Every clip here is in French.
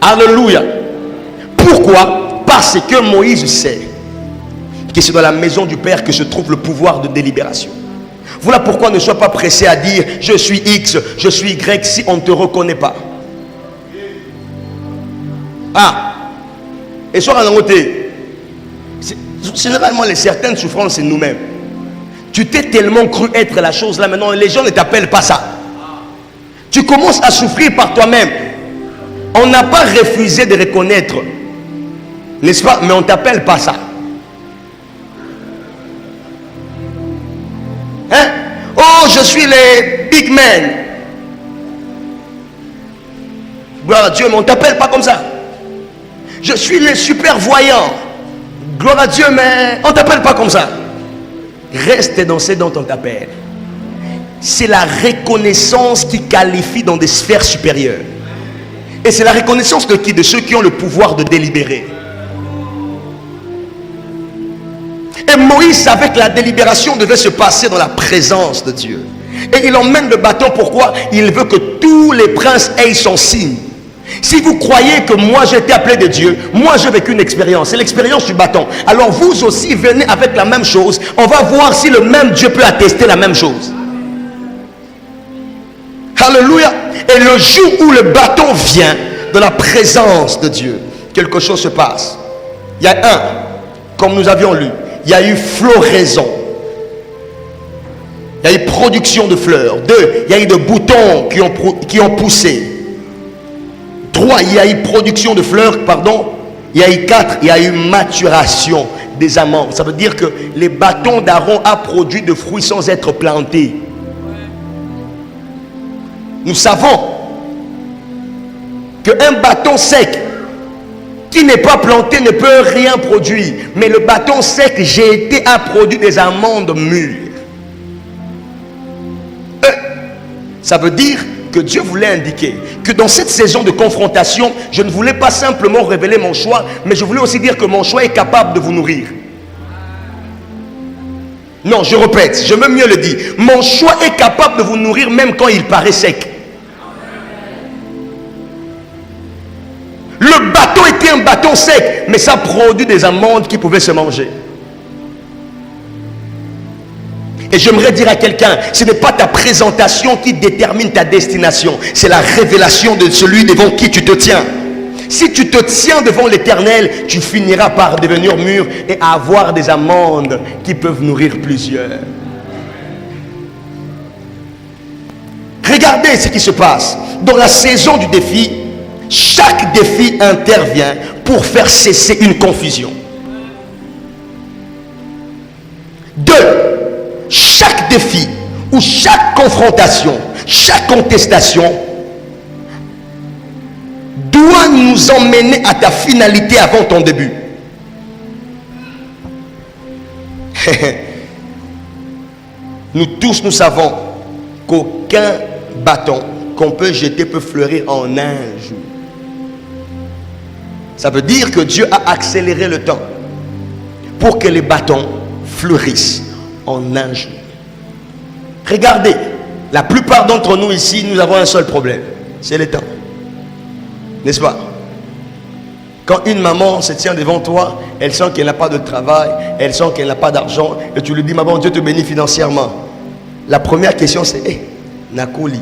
Alléluia. Pourquoi? Parce que Moïse sait que c'est dans la maison du Père que se trouve le pouvoir de délibération. Voilà pourquoi ne sois pas pressé à dire je suis X, je suis Y si on ne te reconnaît pas. Ah, et soit en côté, généralement les certaines souffrances c'est nous-mêmes. Tu t'es tellement cru être la chose là maintenant, les gens ne t'appellent pas ça. Tu commences à souffrir par toi-même. On n'a pas refusé de reconnaître, n'est-ce pas? Mais on ne t'appelle pas ça. Hein? Oh, je suis les big men. Gloire à Dieu, mais on ne t'appelle pas comme ça. Je suis les super voyants. Gloire à Dieu, mais on ne t'appelle pas comme ça. Reste dans ce dont on t'appelle. C'est la reconnaissance qui qualifie dans des sphères supérieures. Et c'est la reconnaissance de qui? De ceux qui ont le pouvoir de délibérer. Et Moïse savait que la délibération devait se passer dans la présence de Dieu. Et il emmène le bâton. Pourquoi? Il veut que tous les princes aient son signe. Si vous croyez que moi j'ai été appelé de Dieu, moi j'ai vécu une expérience, c'est l'expérience du bâton. Alors vous aussi venez avec la même chose. On va voir si le même Dieu peut attester la même chose. Alléluia. Et le jour où le bâton vient dans la présence de Dieu, quelque chose se passe. Il y a un, comme nous avions lu, il y a eu floraison. Il y a eu production de fleurs. 2, il y a eu des boutons qui ont poussé. 3, il y a eu production de fleurs, pardon. Il y a eu 4, il y a eu maturation des amandes. Ça veut dire que les bâtons d'Aaron a produit de fruits sans être plantés. Nous savons qu'un bâton sec qui n'est pas planté ne peut rien produire. Mais le bâton sec, j'ai été à produire des amandes mûres. Ça veut dire que Dieu voulait indiquer que dans cette saison de confrontation, je ne voulais pas simplement révéler mon choix, mais je voulais aussi dire que mon choix est capable de vous nourrir. Non, je répète, je veux mieux le dire. Mon choix est capable de vous nourrir même quand il paraît sec. Le bâton était un bâton sec, mais ça produit des amandes qui pouvaient se manger. Et j'aimerais dire à quelqu'un, ce n'est pas ta présentation qui détermine ta destination, c'est la révélation de celui devant qui tu te tiens. Si tu te tiens devant l'Éternel, tu finiras par devenir mûr et avoir des amandes qui peuvent nourrir plusieurs. Regardez ce qui se passe. Dans la saison du défi, chaque défi intervient pour faire cesser une confusion. 2. Chaque défi ou chaque confrontation, chaque contestation doit nous emmener à ta finalité avant ton début. Nous tous, nous savons qu'aucun bâton qu'on peut jeter peut fleurir en un jour. Ça veut dire que Dieu a accéléré le temps pour que les bâtons fleurissent en un jour. Regardez, la plupart d'entre nous ici, nous avons un seul problème, c'est le temps. N'est-ce pas? Quand une maman se tient devant toi, elle sent qu'elle n'a pas de travail, elle sent qu'elle n'a pas d'argent, et tu lui dis, maman, Dieu te bénit financièrement. La première question c'est, nakoli.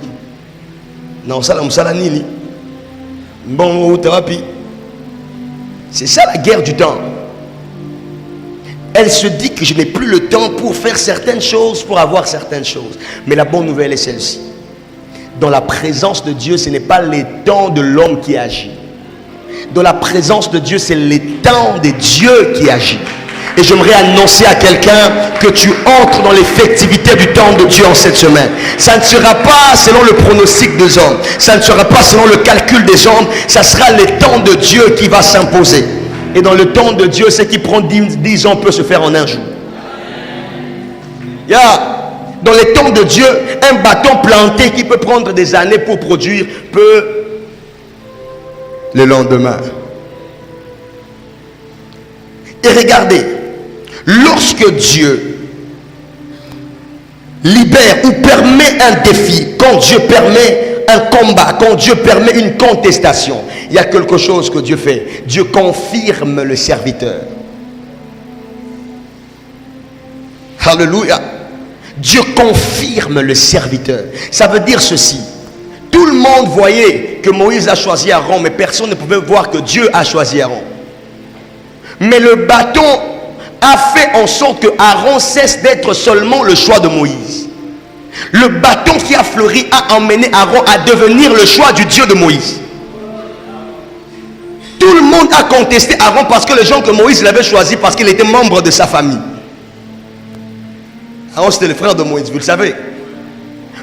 Non, ça la nini. Bon, thérapie. C'est ça la guerre du temps. Elle se dit que je n'ai plus le temps pour faire certaines choses, pour avoir certaines choses. Mais la bonne nouvelle est celle-ci. Dans la présence de Dieu, ce n'est pas les temps de l'homme qui agit. Dans la présence de Dieu, c'est les temps de Dieu qui agit. Et j'aimerais annoncer à quelqu'un que tu entres dans l'effectivité du temps de Dieu en cette semaine. Ça ne sera pas selon le pronostic des hommes. Ça ne sera pas selon le calcul des hommes. Ça sera le temps de Dieu qui va s'imposer. Et dans le temps de Dieu, ce qui prend 10 ans peut se faire en un jour. Dans les temps de Dieu, un bâton planté qui peut prendre des années pour produire peut le lendemain. Et regardez, lorsque Dieu libère ou permet un défi, quand Dieu permet un combat, quand Dieu permet une contestation, il y a quelque chose que Dieu fait. Dieu confirme le serviteur. Alléluia. Dieu confirme le serviteur. Ça veut dire ceci. Tout le monde voyait que Moïse a choisi Aaron, mais personne ne pouvait voir que Dieu a choisi Aaron. Mais le bâton a fait en sorte que Aaron cesse d'être seulement le choix de Moïse. Le bâton qui a fleuri a emmené Aaron à devenir le choix du Dieu de Moïse. Tout le monde a contesté Aaron parce que les gens que Moïse l'avait choisi parce qu'il était membre de sa famille. Aaron c'était le frère de Moïse, vous le savez.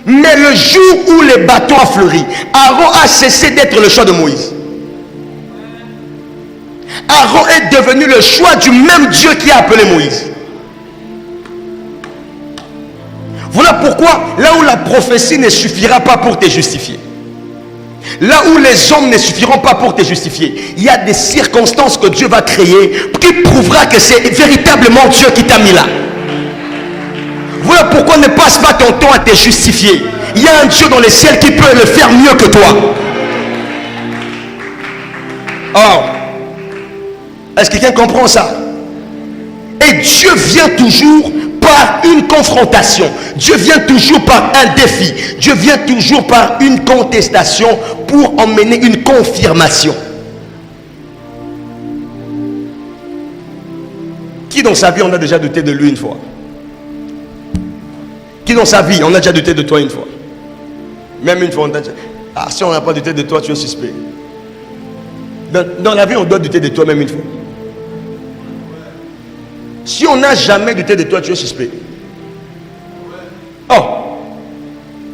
Mais le jour où le bâton a fleuri, Aaron a cessé d'être le choix de Moïse. Aaron est devenu le choix du même Dieu qui a appelé Moïse. Voilà pourquoi, là où la prophétie ne suffira pas pour te justifier, là où les hommes ne suffiront pas pour te justifier, il y a des circonstances que Dieu va créer qui prouvera que c'est véritablement Dieu qui t'a mis là. Voilà pourquoi ne passe pas ton temps à te justifier. Il y a un Dieu dans les ciels qui peut le faire mieux que toi. Or, est-ce que quelqu'un comprend ça? Et Dieu vient toujours par une confrontation. Dieu vient toujours par un défi. Dieu vient toujours par une contestation pour emmener une confirmation. Qui dans sa vie on a déjà douté de lui une fois? Qui dans sa vie on a déjà douté de toi une fois? Même une fois on a déjà... Ah, si on n'a pas douté de toi, tu es suspect. Dans la vie on doit douter de toi même une fois. Si on n'a jamais douté de toi, tu es suspect. Oh,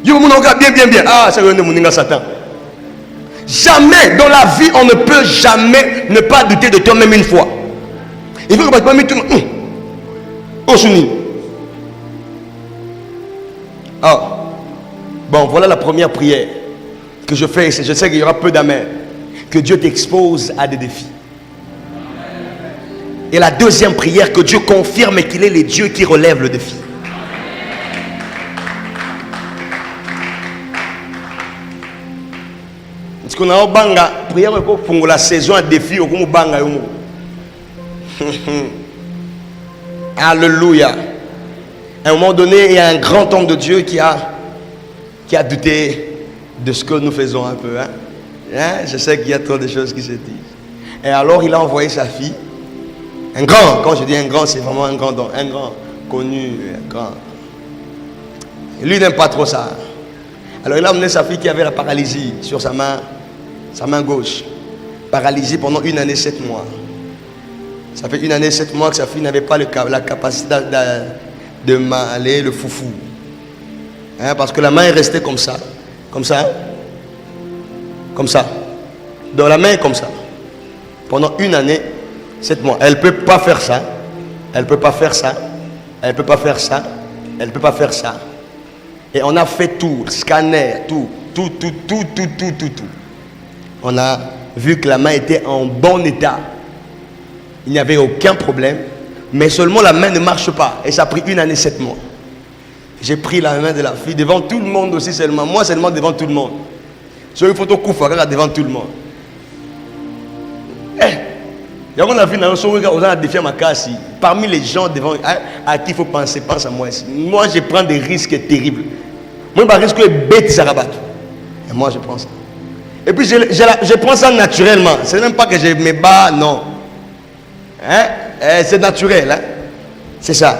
bien. Ah, c'est le Satan. Jamais dans la vie, on ne peut jamais ne pas douter de toi même une fois. Il faut que tu me dises, oh, Souni. Oh, bon, voilà la première prière que je fais. Je sais qu'il y aura peu d'amens. Que Dieu t'expose à des défis. Et la deuxième prière, que Dieu confirme qu'il est le Dieu qui relève le défi. Parce qu'on a un banga, prière pour la saison à défi, au banga. Alléluia. À un moment donné, il y a un grand homme de Dieu qui a douté de ce que nous faisons un peu. Je sais qu'il y a trop de choses qui se disent. Et alors, il a envoyé sa fille. Un grand, quand je dis un grand, c'est vraiment un grand connu, un grand. Et lui, il n'aime pas trop ça. Alors, il a amené sa fille qui avait la paralysie sur sa main gauche. Paralysée pendant 1 année, 7 mois. Ça fait 1 année, 7 mois que sa fille n'avait pas la capacité de m'aller le foufou. Parce que la main est restée comme ça. Comme ça. Comme ça. Dans la main, comme ça. Pendant 1 année. 7 mois. Elle ne peut pas faire ça. Elle ne peut pas faire ça. Elle ne peut pas faire ça. Elle ne peut pas faire ça. Et on a fait tout. Scanner, tout. On a vu que la main était en bon état. Il n'y avait aucun problème. Mais seulement la main ne marche pas. Et ça a pris 1 année, 7 mois. J'ai pris la main de la fille devant tout le monde aussi seulement. Moi seulement devant tout le monde. Sur une photo Koufa devant tout le monde. On a vu on a défié ma casse. Parmi les gens devant, à qui il faut penser, pense à moi. Moi, je prends des risques terribles. Moi, je risque de bête ça rabat. Et moi, je prends ça. Et puis, je prends ça naturellement. C'est même pas que je me bats, non. C'est naturel. C'est ça.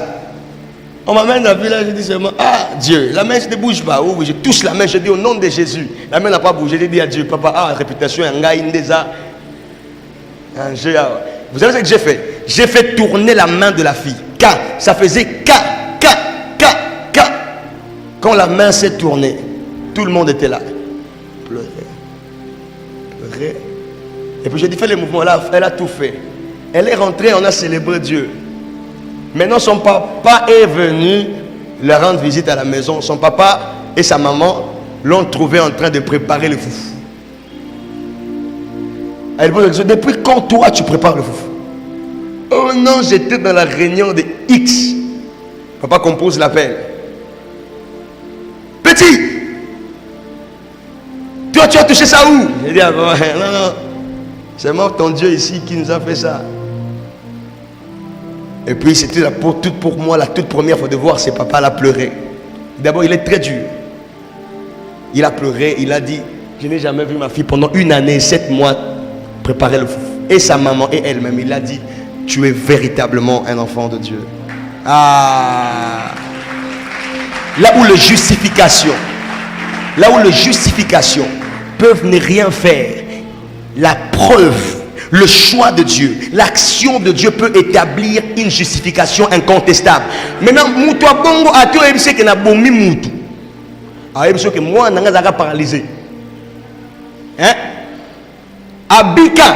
On m'amène la vie là, je dis seulement, ah Dieu, la main ne bouge pas. Oui, je touche la main, je dis au nom de Jésus. La main n'a pas bougé. Je dis à Dieu, papa, réputation, vous savez ce que j'ai fait? J'ai fait tourner la main de la fille. Ça faisait K. Quand la main s'est tournée, tout le monde était là. Pleurer. Et puis j'ai dit, fais les mouvements là, elle a tout fait. Elle est rentrée, on a célébré Dieu. Maintenant son papa est venu leur rendre visite à la maison. Son papa et sa maman l'ont trouvé en train de préparer le foufou. Elle pose la question, depuis quand toi tu prépares le foufou? Oh non, j'étais dans la réunion de X. Papa compose l'appel. Petit, Toi, tu as touché ça où? J'ai dit, ah, bon, non, non. C'est moi, ton Dieu ici, qui nous a fait ça. Et puis, c'était pour moi la toute première fois de voir ses papas là pleurer. D'abord, il est très dur. Il a pleuré, il a dit, je n'ai jamais vu ma fille pendant 1 année, 7 mois préparer le fouf. Et sa maman et elle-même, il a dit, tu es véritablement un enfant de Dieu. Ah! Là où les justifications peuvent ne rien faire, la preuve, le choix de Dieu, l'action de Dieu peut établir une justification incontestable. Maintenant, Moutou Bongo a tout émis que n'a bomi Moutou. A émis que moi, n'a pas paralysé. Hein? Abika.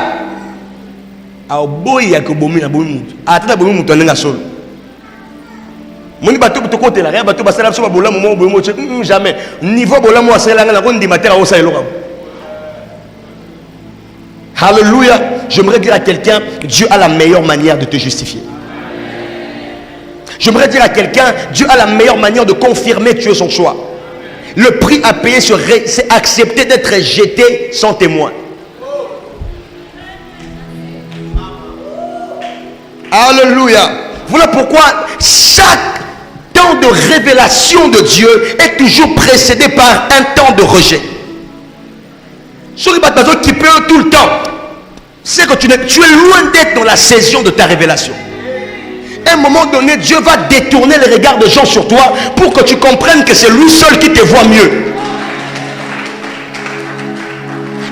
A boy ya que bomi na bomi Moutou. A tata bomi Moutou n'a solo. Moni bateau to côté là, bateau basala so bola mo bomo jamais. Niveau bola mo asala na ko ndimatera o sa eloka. Alléluia. J'aimerais dire à quelqu'un, Dieu a la meilleure manière de te justifier. J'aimerais dire à quelqu'un, Dieu a la meilleure manière de confirmer que tu es son choix. Le prix à payer, c'est accepter d'être jeté sans témoin. Alléluia. Voilà pourquoi chaque temps de révélation de Dieu est toujours précédé par un temps de rejet. Sur les batailles qui peut tout le temps, c'est que tu es loin d'être dans la saison de ta révélation. À un moment donné, Dieu va détourner les regards de gens sur toi pour que tu comprennes que c'est lui seul qui te voit mieux.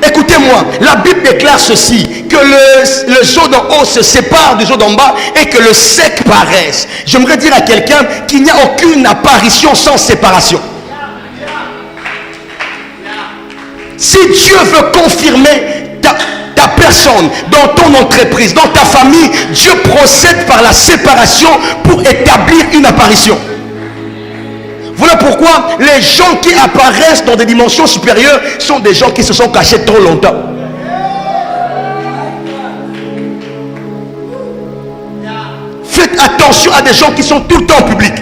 Écoutez-moi, la Bible déclare ceci, que les eaux d'en haut se séparent des eaux d'en bas et que le sec paraisse. J'aimerais dire à quelqu'un qu'il n'y a aucune apparition sans séparation. Si Dieu veut confirmer ta personne, dans ton entreprise, dans ta famille, Dieu procède par la séparation pour établir une apparition. Voilà pourquoi les gens qui apparaissent dans des dimensions supérieures sont des gens qui se sont cachés trop longtemps. Faites attention à des gens qui sont tout le temps en public.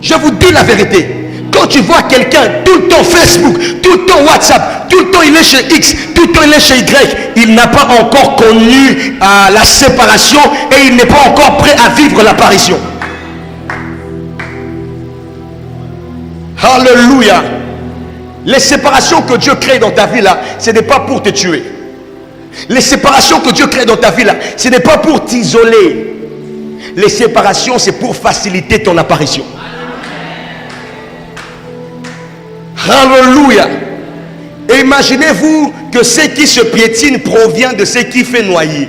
Je vous dis la vérité. Quand tu vois quelqu'un tout le temps Facebook, tout le temps WhatsApp, tout le temps il est chez X, tout le temps il est chez Y, il n'a pas encore connu la séparation et il n'est pas encore prêt à vivre l'apparition. Alléluia. Les séparations que Dieu crée dans ta vie là, ce n'est pas pour te tuer. Les séparations que Dieu crée dans ta vie là, ce n'est pas pour t'isoler. Les séparations, c'est pour faciliter ton apparition. Alléluia. Et imaginez-vous que ce qui se piétine provient de ce qui fait noyer.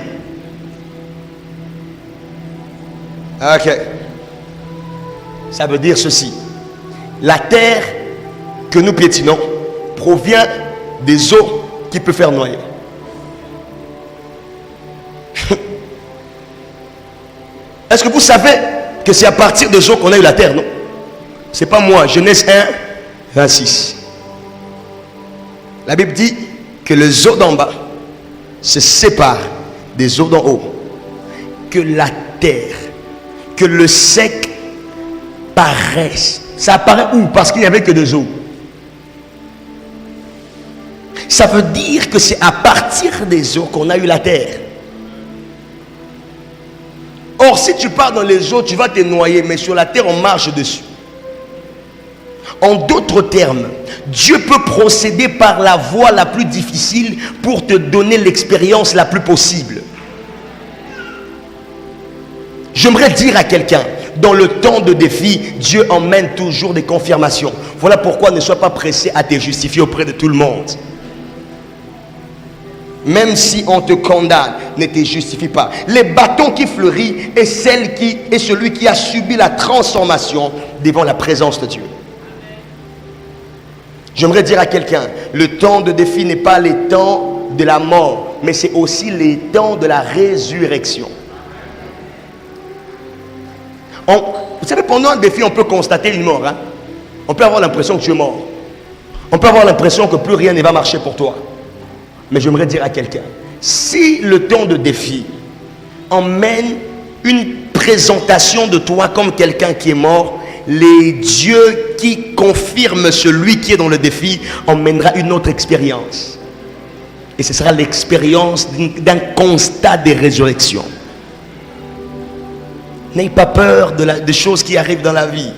Ok. Ça veut dire ceci. La terre que nous piétinons provient des eaux qui peuvent faire noyer. Est-ce que vous savez que c'est à partir des eaux qu'on a eu la terre, non? C'est pas moi. Genèse 1, 26. La Bible dit que les eaux d'en bas se séparent des eaux d'en haut. Que la terre, que le sec paraisse. Ça apparaît où? Parce qu'il n'y avait que des eaux. Ça veut dire que c'est à partir des eaux qu'on a eu la terre. Or, si tu pars dans les eaux, tu vas te noyer, mais sur la terre, on marche dessus. En d'autres termes, Dieu peut procéder par la voie la plus difficile pour te donner l'expérience la plus possible. J'aimerais dire à quelqu'un, dans le temps de défi, Dieu emmène toujours des confirmations. Voilà pourquoi ne sois pas pressé à te justifier auprès de tout le monde. Même si on te condamne, ne te justifie pas. Les bâtons qui fleurissent est celui qui a subi la transformation devant la présence de Dieu. J'aimerais dire à quelqu'un, le temps de défi n'est pas les temps de la mort, mais c'est aussi les temps de la résurrection. Vous savez, pendant un défi, on peut constater une mort. Hein? On peut avoir l'impression que tu es mort. On peut avoir l'impression que plus rien ne va marcher pour toi. Mais j'aimerais dire à quelqu'un, si le temps de défi emmène une présentation de toi comme quelqu'un qui est mort, les dieux qui confirment celui qui est dans le défi emmènera une autre expérience. Et ce sera l'expérience d'un constat de résurrection. N'ayez pas peur des choses qui arrivent dans la vie.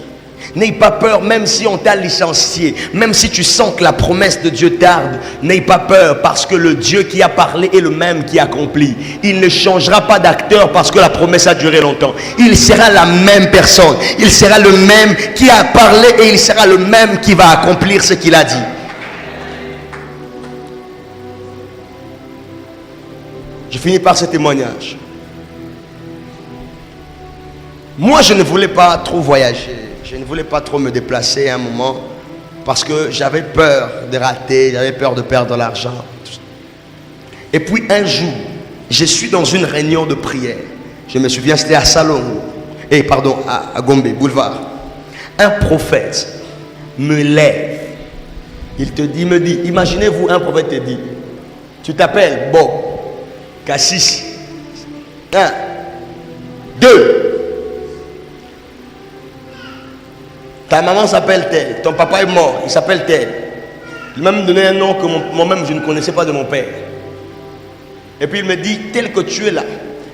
N'ayez pas peur, même si on t'a licencié, même si tu sens que la promesse de Dieu tarde. N'ayez pas peur, parce que le Dieu qui a parlé est le même qui accomplit. Il ne changera pas d'acteur parce que la promesse a duré longtemps. Il sera la même personne. Il sera le même qui a parlé et il sera le même qui va accomplir ce qu'il a dit. Je finis par ce témoignage. Moi, je ne voulais pas trop voyager. Je ne voulais pas trop me déplacer à un moment parce que j'avais peur de rater, j'avais peur de perdre l'argent. Et puis un jour, je suis dans une réunion de prière. Je me souviens, c'était à Salongo, à Gombe, boulevard. Un prophète me lève. Il me dit, imaginez-vous, un prophète te dit, tu t'appelles Bob, Cassis. 1, 2. Ta maman s'appelle tel, ton papa est mort, il s'appelle tel. Il m'a même donné un nom que moi-même je ne connaissais pas de mon père. Et puis il me dit, tel que tu es là,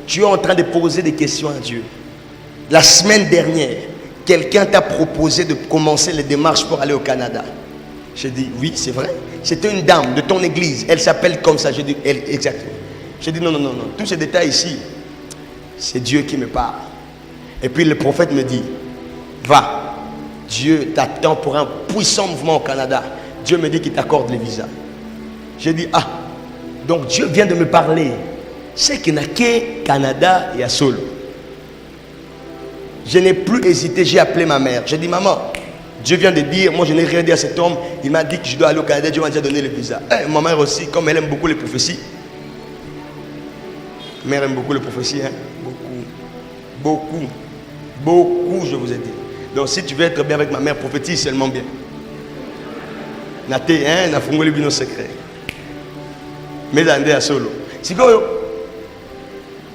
tu es en train de poser des questions à Dieu. La semaine dernière, quelqu'un t'a proposé de commencer les démarches pour aller au Canada. J'ai dit, oui, c'est vrai. C'était une dame de ton église, elle s'appelle comme ça. J'ai dit, exactement. J'ai dit, non, tous ces détails ici, c'est Dieu qui me parle. Et puis le prophète me dit, va. Dieu t'attend pour un puissant mouvement au Canada. Dieu me dit qu'il t'accorde les visas. J'ai dit, donc Dieu vient de me parler. C'est qu'il n'y a que Canada et à Solo. Je n'ai plus hésité, j'ai appelé ma mère. J'ai dit, maman, Dieu vient de dire, moi je n'ai rien dit à cet homme. Il m'a dit que je dois aller au Canada, Dieu m'a déjà donné les visas. Ma mère aussi, comme elle aime beaucoup les prophéties. Ma mère aime beaucoup les prophéties, hein? Beaucoup, je vous ai dit. Donc si tu veux être bien avec ma mère, prophétise seulement bien. Naté, hein, n'a fongoli bino secret. Mais d'andé à Solo. C'est quoi?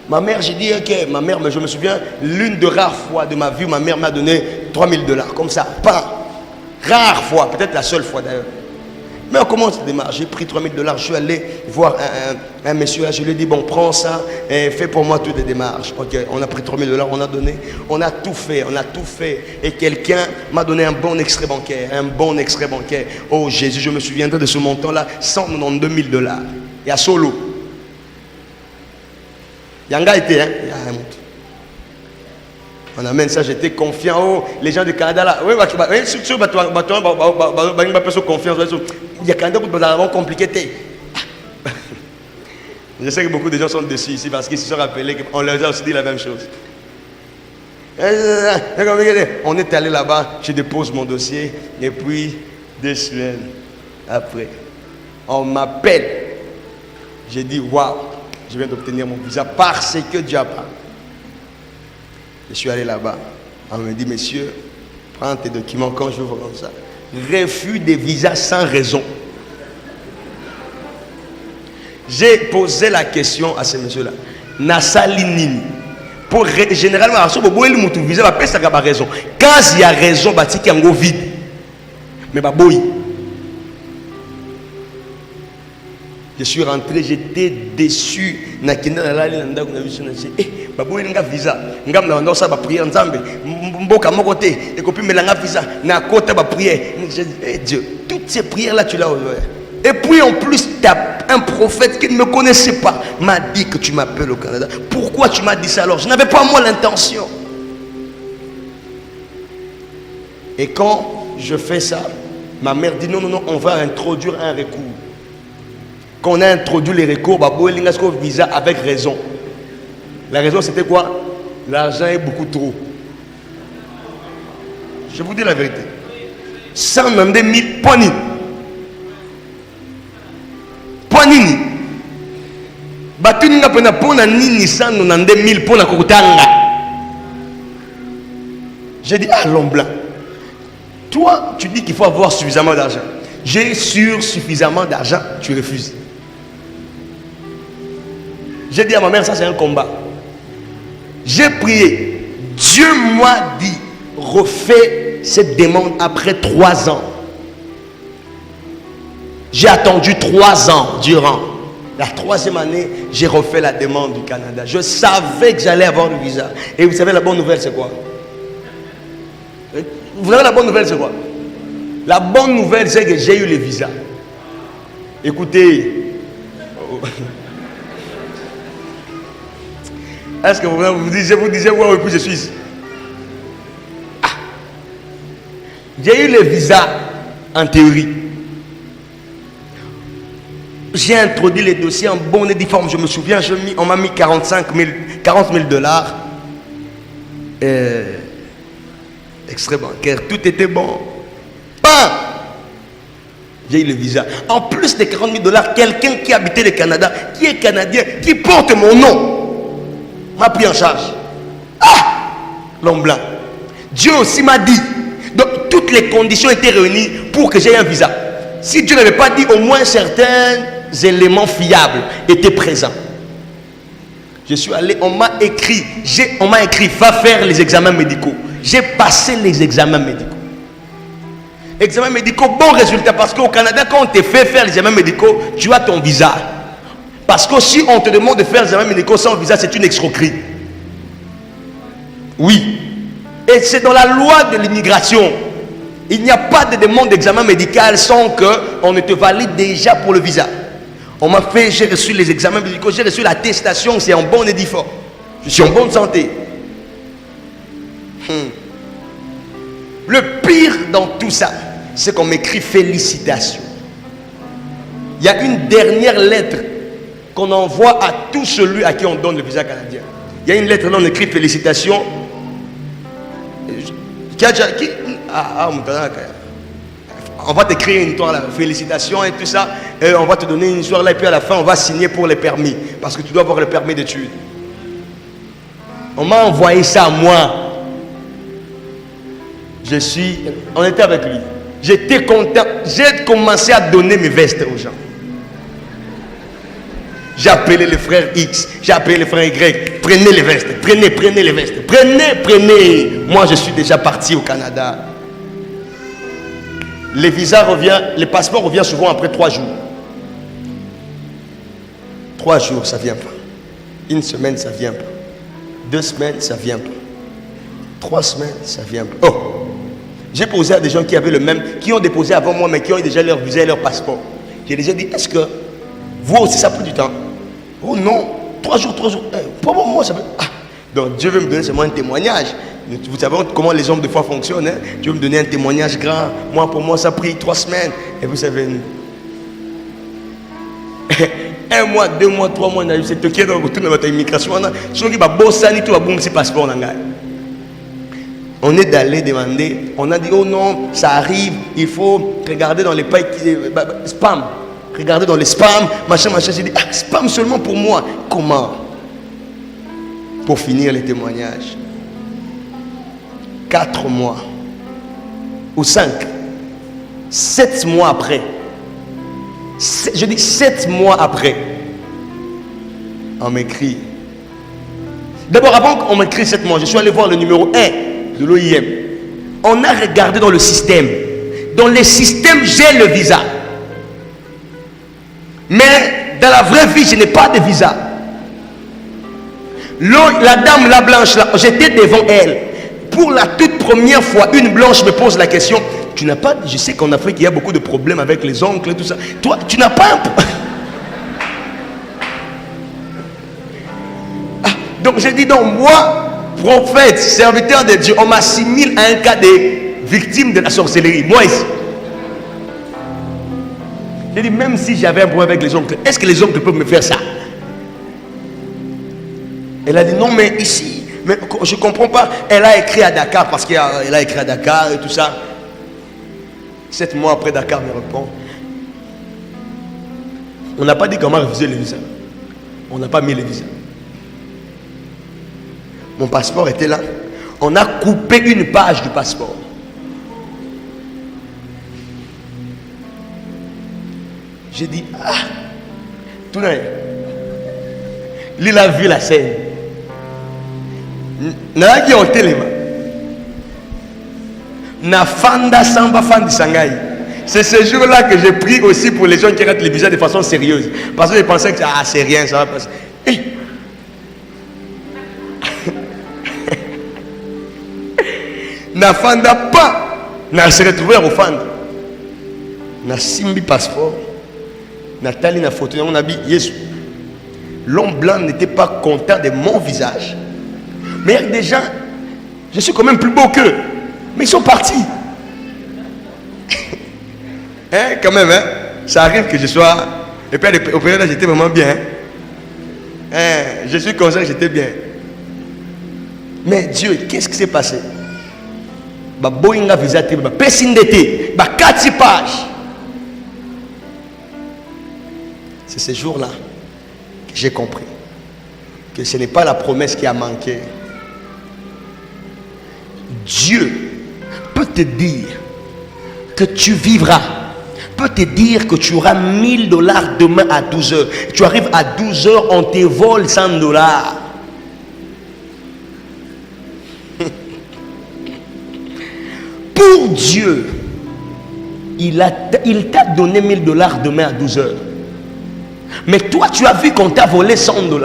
Ma mère, j'ai dit que ma mère, mais je me souviens, l'une de rares fois de ma vie, ma mère m'a donné $3000, comme ça, pas rare fois, peut-être la seule fois d'ailleurs. Mais on commence à démarrer. J'ai pris $3000, je suis allé voir un monsieur là, je lui ai dit, bon, prends ça et fais pour moi toutes les démarches. Ok, on a pris $3000, on a donné, on a tout fait. Et quelqu'un m'a donné un bon extrait bancaire, Oh Jésus, je me souviendrai de ce montant-là, $192,000. Et à Solo. Yanga était, hein? On amène ça, j'étais confiant. Oh, les gens du Canada là, oui, sur confiance. Il y a Canada qui est compliqué. Je sais que beaucoup de gens sont dessus ici parce qu'ils se sont rappelés qu'on leur a aussi dit la même chose. On est allé là-bas, je dépose mon dossier et puis 2 semaines après, on m'appelle. J'ai dit waouh, je viens d'obtenir mon visa parce que Dieu a parlé. Je suis allé là-bas. On me dit, monsieur, prends tes documents quand je vois comme ça. Refus des visas sans raison. J'ai posé la question à ce monsieur-là. Nasalinini. Pour généralement, il visa va pas ça raison. Quand il y a raison, il y a un vide. Mais boy. Je suis rentré, j'étais déçu. Visa. Dieu, toutes ces prières-là, tu l'as ouvert. Et puis en plus, un prophète qui ne me connaissait pas m'a dit que tu m'appelles au Canada. Pourquoi tu m'as dit ça alors? Je n'avais pas moi l'intention. Et quand je fais ça, ma mère dit non, on va introduire un recours. Quand on a introduit les recours, visa avec raison. La raison c'était quoi? L'argent est beaucoup trop. Je vous dis la vérité. 192 000 poignées. Poignini. Batuninga pena pona nini 192 000 pona kokutanga. J'ai dit à l'homme blanc. Toi, tu dis qu'il faut avoir suffisamment d'argent. J'ai suffisamment d'argent, tu refuses. J'ai dit à ma mère, ça c'est un combat. J'ai prié. Dieu m'a dit, refais fait cette demande après 3 ans. J'ai attendu 3 ans durant. La 3e année, j'ai refait la demande du Canada. Je savais que j'allais avoir le visa. Et vous savez, la bonne nouvelle, c'est quoi? Vous savez, la bonne nouvelle, c'est quoi? La bonne nouvelle, c'est que j'ai eu le visa. Écoutez. Est-ce que vous disiez, ouais, et puis je suis ici. Ah. J'ai eu le visa en théorie. J'ai introduit les dossiers en bonne et due forme. Je me souviens, on m'a mis 40 000 dollars. Extrait bancaire, tout était bon. Bam! J'ai eu le visa. En plus de 40 000 dollars, quelqu'un qui habitait le Canada, qui est canadien, qui porte mon nom, m'a pris en charge. Ah! L'homme blanc. Dieu aussi m'a dit. Donc, toutes les conditions étaient réunies pour que j'aie un visa. Si Dieu n'avait pas dit, au moins certains éléments fiables étaient présents. Je suis allé, on m'a écrit, va faire les examens médicaux. J'ai passé les examens médicaux. Examens médicaux, bon résultat, parce qu'au Canada, quand on te fait faire les examens médicaux, tu as ton visa. Parce que si on te demande de faire les examens médicaux sans visa, c'est une escroquerie. Oui. Et c'est dans la loi de l'immigration. Il n'y a pas de demande d'examen médical sans qu'on ne te valide déjà pour le visa. On m'a fait, j'ai reçu les examens médicaux, j'ai reçu l'attestation, c'est en bonne et due forme. Je suis en bonne santé. Le pire dans tout ça, c'est qu'on m'écrit félicitations. Il y a une dernière lettre qu'on envoie à tout celui à qui on donne le visa canadien. Il y a une lettre où on écrit félicitations. On va t'écrire une histoire là, félicitations et tout ça, et on va te donner une histoire là, et puis à la fin on va signer pour les permis, parce que tu dois avoir le permis d'études. On m'a envoyé ça à moi. On était avec lui. J'étais content. J'ai commencé à donner mes vestes aux gens. J'ai appelé le frère X, j'ai appelé le frère Y. Prenez les vestes, prenez les vestes, prenez. Moi je suis déjà parti au Canada. Les visas reviennent, les passeports reviennent souvent après 3 jours. 3 jours, ça ne vient pas. 1 semaine, ça ne vient pas. 2 semaines, ça ne vient pas. 3 semaines, ça ne vient pas. Oh! J'ai posé à des gens qui avaient le même, qui ont déposé avant moi, mais qui ont déjà leur visa et leur passeport. J'ai déjà dit, est-ce que vous aussi ça prend du temps? Oh non, 3 jours. Pour moi, ça peut. Ah. Donc Dieu veut me donner seulement un témoignage. Vous savez comment les hommes de foi fonctionnent. Hein? Dieu veut me donner un témoignage grand. Moi, pour moi, ça a pris 3 semaines. Et vous savez, 1 mois, 2 mois, 3 mois, c'est toi qui es dans votre immigration. Passeport. On est d'aller demander. On a dit, oh non, ça arrive. Il faut regarder dans les pailles spam. Regardez dans les spams, machin. J'ai dit, spam seulement pour moi. Comment? Pour finir les témoignages. 4 mois. Ou 5. 7 mois après. Je dis 7 mois après. On m'écrit. D'abord, avant qu'on m'écrit 7 mois, je suis allé voir le numéro 1 de l'OIM. On a regardé dans le système. Dans le système, j'ai le visa. Mais dans la vraie vie, je n'ai pas de visa. La dame, la blanche, là, j'étais devant elle. Pour la toute première fois, une blanche me pose la question. Tu n'as pas... Je sais qu'en Afrique, il y a beaucoup de problèmes avec les oncles et tout ça. Toi, tu n'as pas un... Donc j'ai dit, donc moi, prophète, serviteur de Dieu, on m'assimile à un cas de victime de la sorcellerie. Moi ici. J'ai dit, même si j'avais un problème avec les oncles, est-ce que les oncles peuvent me faire ça? Elle a dit, non, mais ici, mais je ne comprends pas. Elle a écrit à Dakar, parce qu'elle a écrit à Dakar et tout ça. 7 mois après, Dakar me répond. On n'a pas dit comment refuser les visas. On n'a pas mis les visas. Mon passeport était là. On a coupé une page du passeport. J'ai dit, tout le monde. Il a vu la scène. Nafanda Samba Fandi Sangai. C'est ce jour-là que j'ai pris aussi pour les gens qui ratent les visas de façon sérieuse. Parce que je pensais que c'est rien, ça va passer. Hey. Nafanda pas. Na se retrouver au Fanda. Na simbi passeport. Nathalie na photo. On a dit Yesu. L'homme blanc n'était pas content de mon visage. Mais il y a des gens, je suis quand même plus beau qu'eux. Mais ils sont partis. Hein, quand même, hein? Ça arrive que je sois. Et puis au période j'étais vraiment bien. Hein? Je suis conscient que j'étais bien. Mais Dieu, qu'est-ce qui s'est passé? Boinga visate, pesindete, 4 pages. C'est ce jour-là que j'ai compris que ce n'est pas la promesse qui a manqué. Dieu peut te dire que tu vivras, peut te dire que tu auras $1000 demain à 12 heures. Tu arrives à 12 heures, on te vole $100. Pour Dieu, il t'a donné $1000 demain à 12 heures. Mais toi, tu as vu qu'on t'a volé $100.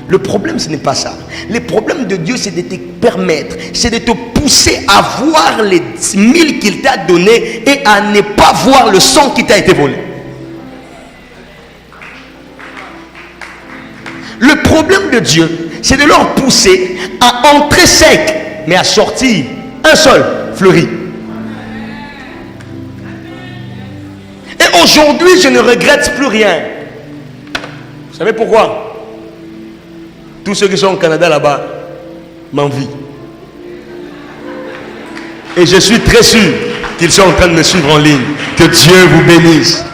Le problème, ce n'est pas ça. Le problème de Dieu, c'est de te permettre, c'est de te pousser à voir les 1000 qu'il t'a donné et à ne pas voir le 100 qui t'a été volé. Le problème de Dieu, c'est de leur pousser à entrer sec, mais à sortir un seul fleuri. Et aujourd'hui, je ne regrette plus rien. Vous savez pourquoi? Tous ceux qui sont au Canada là-bas m'envient. Et je suis très sûr qu'ils sont en train de me suivre en ligne. Que Dieu vous bénisse.